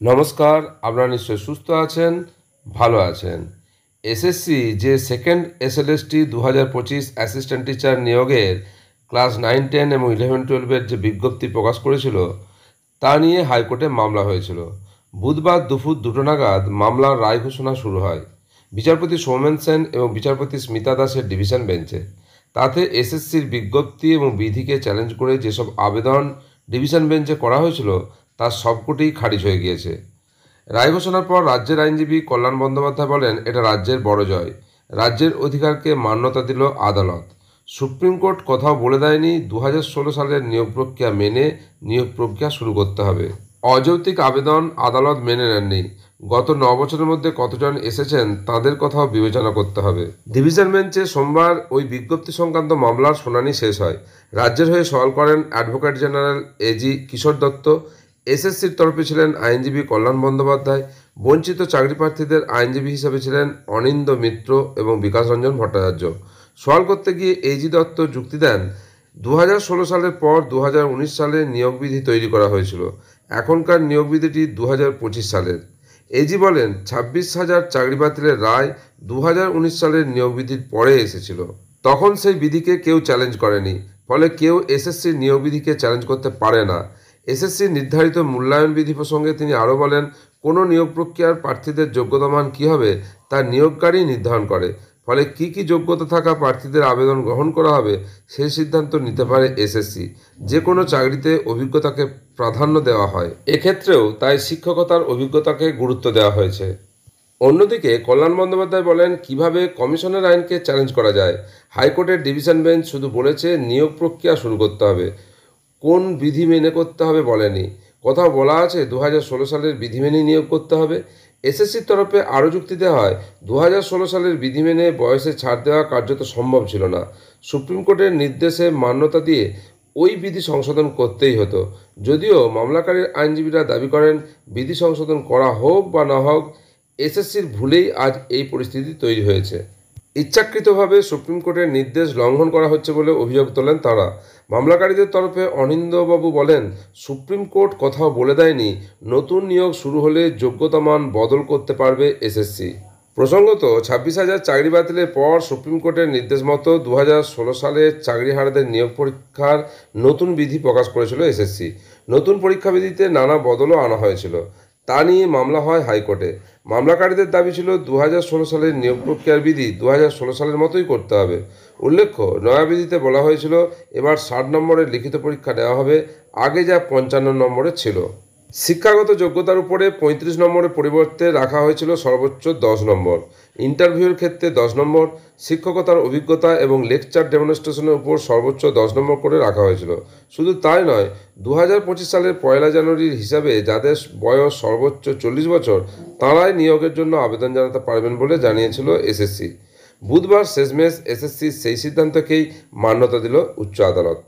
নমস্কার, আপনারা নিশ্চয়ই সুস্থ আছেন, ভালো আছেন। এসএসসি যে সেকেন্ড এসএলএসটি 2025 অ্যাসিস্ট্যান্ট টিচার নিয়োগের ক্লাস 9, 10 এবং 11, 12-এর যে বিজ্ঞপ্তি প্রকাশ করেছিল তা নিয়ে হাইকোর্টে মামলা হয়েছিল। বুধবার দুপুর 2টো নাগাদ মামলার রায় ঘোষণা শুরু হয় বিচারপতি সৌমেন সেন এবং বিচারপতি স্মিতা দাসের ডিভিশন বেঞ্চে। তাতে এসএসসির বিজ্ঞপ্তি এবং বিধিকে চ্যালেঞ্জ করে যেসব আবেদন ডিভিশন বেঞ্চে করা হয়েছিল তার সবকটিই খারিজ হয়ে গিয়েছে। রায় ঘোষণার পর রাজ্যের আইনজীবী কল্যাণ বন্দ্যোপাধ্যায় বলেন, এটা রাজ্যের বড় জয়। রাজ্যের অধিকারকে মান্যতা দিল আদালত। সুপ্রিম কোর্ট কোথাও বলে দেয়নি 2016 সালের নিয়োগ প্রক্রিয়া মেনে নিয়োগ প্রক্রিয়া শুরু করতে হবে। অযৌক্তিক আবেদন আদালত মেনে নেননি। গত 9 বছরের মধ্যে কতজন এসেছেন তাদের কথাও বিবেচনা করতে হবে। ডিভিশন বেঞ্চে সোমবার ওই বিজ্ঞপ্তি সংক্রান্ত মামলার শুনানি শেষ হয়। রাজ্যের হয়ে সওয়াল করেন অ্যাডভোকেট জেনারেল এজি কিশোর দত্ত। এসএসসির তরফে ছিলেন আইনজীবী কল্যাণ বন্দ্যোপাধ্যায়। বঞ্চিত চাকরি প্রার্থীদের আইনজীবী হিসেবে ছিলেন অনিন্দ মিত্র এবং বিকাশ রঞ্জন ভট্টাচার্য। সওয়াল করতে গিয়ে এজি দত্ত যুক্তি দেন, 2016 সালের পর 2019 সালে নিয়োগ বিধি তৈরি করা হয়েছিল। এখনকার নিয়োগ বিধিটি 2025 সালের। এজি বলেন, 26,000 চাকরি বাতিলের রায় 2019 সালের নিয়োগ বিধির পরে এসেছিল। তখন সেই বিধিকে কেউ চ্যালেঞ্জ করেনি, ফলে কেউ এসএসসির নিয়োগ বিধিকে চ্যালেঞ্জ করতে পারে না। এসএসসির নির্ধারিত মূল্যায়ন বিধি প্রসঙ্গে তিনি আরও বলেন, কোনো নিয়োগ প্রক্রিয়ার প্রার্থীদের যোগ্যতা মান কী হবে তা নিয়োগকারী নির্ধারণ করে। ফলে কী কী যোগ্যতা থাকা প্রার্থীদের আবেদন গ্রহণ করা হবে সেই সিদ্ধান্ত নিতে পারে এসএসসি। যে কোনো চাকরিতে অভিজ্ঞতাকে প্রাধান্য দেওয়া হয়, এক্ষেত্রেও তাই শিক্ষকতার অভিজ্ঞতাকে গুরুত্ব দেওয়া হয়েছে। অন্যদিকে কল্যাণ বন্দ্যোপাধ্যায় বলেন, কিভাবে কমিশনের আইনকে চ্যালেঞ্জ করা যায়। হাইকোর্টের ডিভিশন বেঞ্চ শুধু বলেছে নিয়োগ প্রক্রিয়া শুরু করতে হবে, কোন বিধি মেনে করতে হবে বলেনি। কোথাও বলা আছে 2016 সালের বিধি মেনে নিয়োগ করতে হবে। এসএসসির তরফে আরও যুক্তি দেওয়া হয়, 2016 সালের বিধি মেনে বয়সে ছাড় দেওয়া কার্যত সম্ভব ছিল না। সুপ্রিম কোর্টের নির্দেশে মান্যতা দিয়ে ওই বিধি সংশোধন করতেই হতো। যদিও মামলাকারীর আইনজীবীরা দাবি করেন, বিধি সংশোধন করা হোক বা না হোক, এসএসসির ভুলেই আজ এই পরিস্থিতি তৈরি হয়েছে। ইচ্ছাকৃতভাবে সুপ্রিম কোর্টের নির্দেশ লঙ্ঘন করা হচ্ছে বলে অভিযোগ তোলেন তাঁরা। মামলাকারীদের তরফে অনিন্দবাবু বলেন, সুপ্রিম কোর্ট কোথাও বলে দেয়নি নতুন নিয়োগ শুরু হলে যোগ্যতা মান বদল করতে পারবে এসএসসি। প্রসঙ্গত, 26,000 চাকরি বাতিলের পর সুপ্রিম কোর্টের নির্দেশ মতো 2016 সালে চাকরিহারাদের নিয়োগ পরীক্ষার নতুন বিধি প্রকাশ করেছিল এসএসসি। নতুন পরীক্ষা বিধিতে নানা বদলও আনা হয়েছিল। তা নিয়ে মামলা হয় হাইকোর্টে। মামলাকারীদের দাবি ছিল 2016 সালের নিয়োগ প্রক্রিয়ার বিধি 2016 সালের মতোই করতে হবে। উল্লেখ্য, নয়া বিধিতে বলা হয়েছিল এবার 60 নম্বরের লিখিত পরীক্ষা নেওয়া হবে, আগে যা 55 নম্বরের ছিল। শিক্ষাগত যোগ্যতার উপরে 35 নম্বরের পরিবর্তে রাখা হয়েছিল সর্বোচ্চ 10 নম্বর। ইন্টারভিউর ক্ষেত্রে 10 নম্বর, শিক্ষকতার অভিজ্ঞতা এবং লেকচার ডেমনস্ট্রেশনের উপর সর্বোচ্চ 10 নম্বর করে রাখা হয়েছিল। শুধু তাই নয়, 2025 সালের 1 জানুয়ারির হিসাবে যাদের বয়স সর্বোচ্চ 40 বছর তাঁরাই নিয়োগের জন্য আবেদন জানাতে পারবেন বলে জানিয়েছিল এসএসসি। বুধবার শেষমেশ এসএসসির সেই সিদ্ধান্তকেই মান্যতা দিল উচ্চ আদালত।